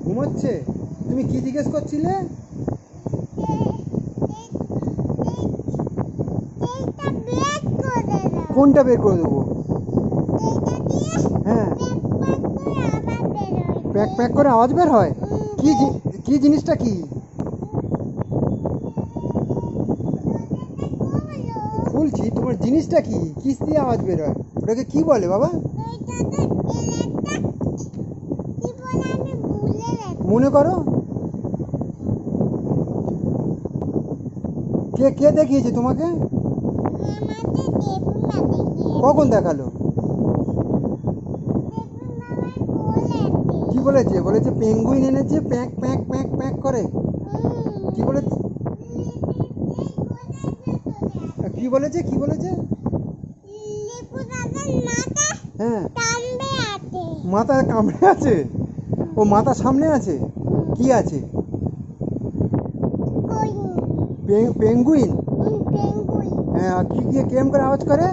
ঘুমোচ্ছে? তুমি কি জিজ্ঞেস করছিলে? কোনটা বের করে দেবো? হ্যাঁ, প্যাক প্যাক করে আওয়াজ বের হয়? কি জিনিসটা কি? খুলছি, তোমার জিনিসটা কি? কিস দিয়ে আওয়াজ বের হয়? ওটাকে কি বলে বাবা? মনে করো। কে কে দেখিয়েছে তোমাকে? কখন দেখালো? কি বলেছে? বলেছে পেঙ্গুইন এনেছে, প্যাঁক প্যাঁক প্যাঁক প্যাঁক করে। কি বলেছে? কি বলেছে? কি বলেছে? হ্যাঁ, মাথা কামড়ে আছে। ও মাথা সামনে আছে। কি আছে? পেঙ্গুইন। হ্যাঁ, আর কি দিয়ে কেম করে আওয়াজ করে?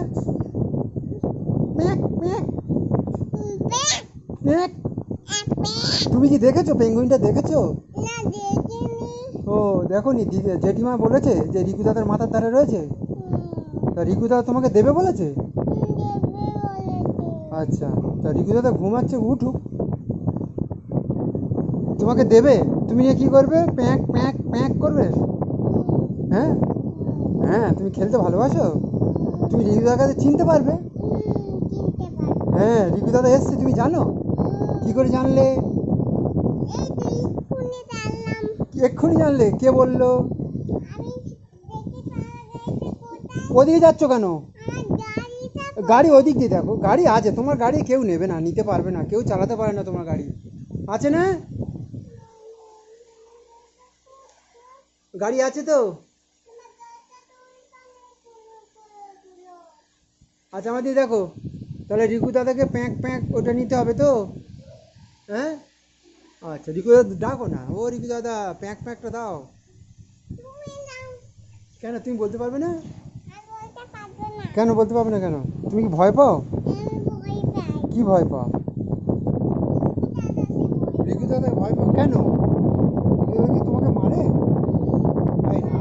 প্যাঁক প্যাঁক প্যাঁক। তুমি কি দেখেছো? পেঙ্গুইনটা দেখেছো? ও দেখোনি? জেঠিমা বলেছে যে রিকু দাদার মাথার ধারে রয়েছে। তা রিকু দাদা তোমাকে দেবে বলেছে? আচ্ছা, তা রিকু দাদা ঘুমাচ্ছে, উঠুক, তোমাকে দেবে। তুমি নিয়ে কি করবে? প্যাঁক প্যাঁক প্যাঁক করবে? হ্যাঁ হ্যাঁ, তুমি খেলতে ভালোবাসো? তুমি রিকু দাদার কাছে চিনতে পারবে? হ্যাঁ, রিকু দাদা এসছে, তুমি জানো? কি করে জানলে? এক্ষুনি জানলে? কে বললো? ওদিকে যাচ্ছ কেন? গাড়ি ওদিক দিয়ে দেখো, গাড়ি আছে। তোমার গাড়ি কেউ নেবে না, নিতে পারবে না, কেউ চালাতে পারে না তোমার গাড়ি। আছে না? গাড়ি আছে তো? আচ্ছা, আমাদের দেখো, তাহলে রিকু দাদাকে প্যাঁক প্যাঁক ওটা নিতে হবে তো? হ্যাঁ, আচ্ছা, রিকু দাদা ডাকো না। ও রিকু দাদা, প্যাঁক প্যাঁকটা দাও। কেন, তুমি বলতে পারবে না? কেন বলতে পারবে না কেন? তুমি কি ভয় পাও? কি ভয় পাও? রিকু দাদা ভয় পাও কেন? রিকু দাদা কি তোমাকে মারে? তাই না?